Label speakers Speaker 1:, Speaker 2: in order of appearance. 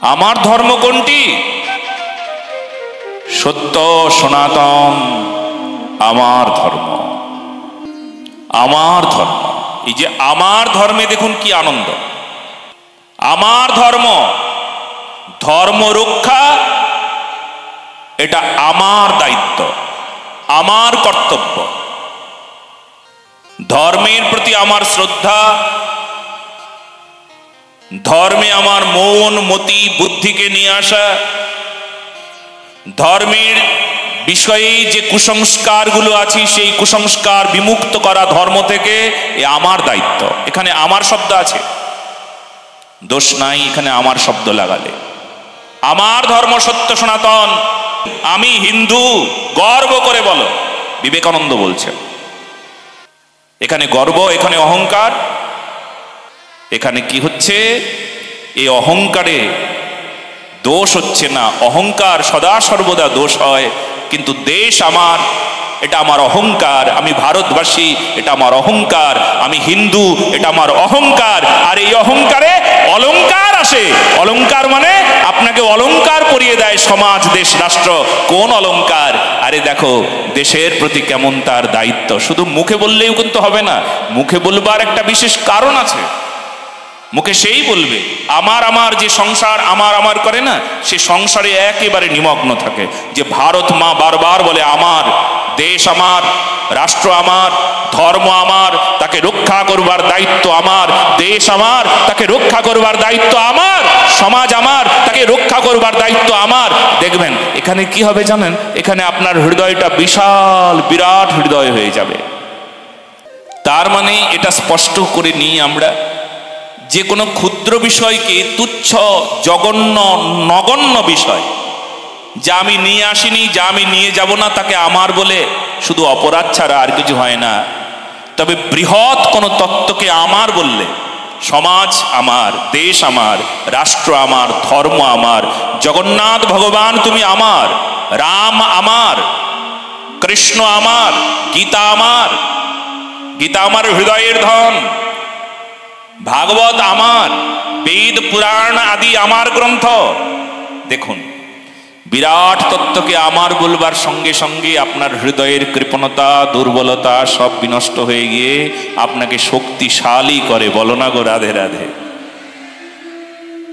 Speaker 1: আমার ধর্ম কোনটি? সত্য সনাতন আমার ধর্ম, আমার ধর্ম। এই যে আমার ধর্মে দেখুন কি আনন্দ। আমার ধর্ম, ধর্ম রক্ষা এটা আমার দায়িত্ব, আমার কর্তব্য। ধর্মের প্রতি আমার শ্রদ্ধা, ধর্মে আমার মন মতি বুদ্ধিকে নিয়ে আসা, ধর্মের বিষয়ে যে কুসংস্কারগুলো আছে সেই কুসংস্কার বিমুক্ত করা ধর্ম থেকে, এ আমার দায়িত্ব। এখানে আমার শব্দ আছে, দোষ নাই এখানে আমার শব্দ লাগালে। আমার ধর্ম সত্য সনাতন, আমি হিন্দু, গর্ব করে বলো, বিবেকানন্দ বলছেন। এখানে গর্ব, এখানে অহংকার। এখানে কি হচ্ছে? এই অহংকারে দোষ হচ্ছে না, অহংকার সদা সর্বদা দোষ হয়। কিন্তু দেশ আমার, এটা আমার অহংকার। আমি ভারতবাসী, এটা আমার অহংকার। আমি হিন্দু, এটা আমার অহংকার। আর এই অহংকারে অলংকার আসে। অলংকার মানে আপনাকে অলংকার পরিয়ে দেয় সমাজ, দেশ, রাষ্ট্র। কোন অলংকার? আরে দেখো দেশের প্রতি কেমন তার দায়িত্ব। শুধু মুখে বললেও কিন্তু হবে না, মুখে বলবার একটা বিশেষ কারণ আছে। মুখে সেই বলবে, আমার আমার যে সংসার আমার আমার করে না, সে সংসারে একেবারে নিমগ্ন থাকে। যে ভারত মা বারবার বলে আমার দেশ আমার, রাষ্ট্র আমার, ধর্ম আমার, তাকে রক্ষা করবার দায়িত্ব আমার। দেশ আমার, তাকে রক্ষা করবার দায়িত্ব আমার। সমাজ আমার, তাকে রক্ষা করবার দায়িত্ব আমার। দেখবেন এখানে কি হবে জানেন? এখানে আপনার হৃদয়টা বিশাল বিরাট হৃদয় হয়ে যাবে। তার মানে এটা স্পষ্ট করে নিই আমরা, যে কোনো ক্ষুদ্র বিষয়কে তুচ্ছ, জঘন্য, নগণ্য বিষয়, যা আমি নিয়ে আসিনি, যা আমি নিয়ে যাব না, তাকে আমার বলে শুধু অপরাধ ছাড়া আর কিছু হয় না। তবে বৃহৎ কোনো তত্ত্বকে আমার বললে, সমাজ আমার, দেশ আমার, রাষ্ট্র আমার, ধর্ম আমার, জগন্নাথ ভগবান তুমি আমার, রাম আমার, কৃষ্ণ আমার, গীতা আমার, গীতা আমার হৃদয়ের ধন, ভাগবত আমার, বেদ পুরাণ আদি আমার গ্রন্থ। দেখুন বিরাট তত্ত্বকে আমার বলবার সঙ্গে সঙ্গে আপনার হৃদয়ের কৃপণতা, দুর্বলতা সব বিনষ্ট হয়ে গিয়ে আপনাকে শক্তিশালী করে। বলো না গো রাধে রাধে।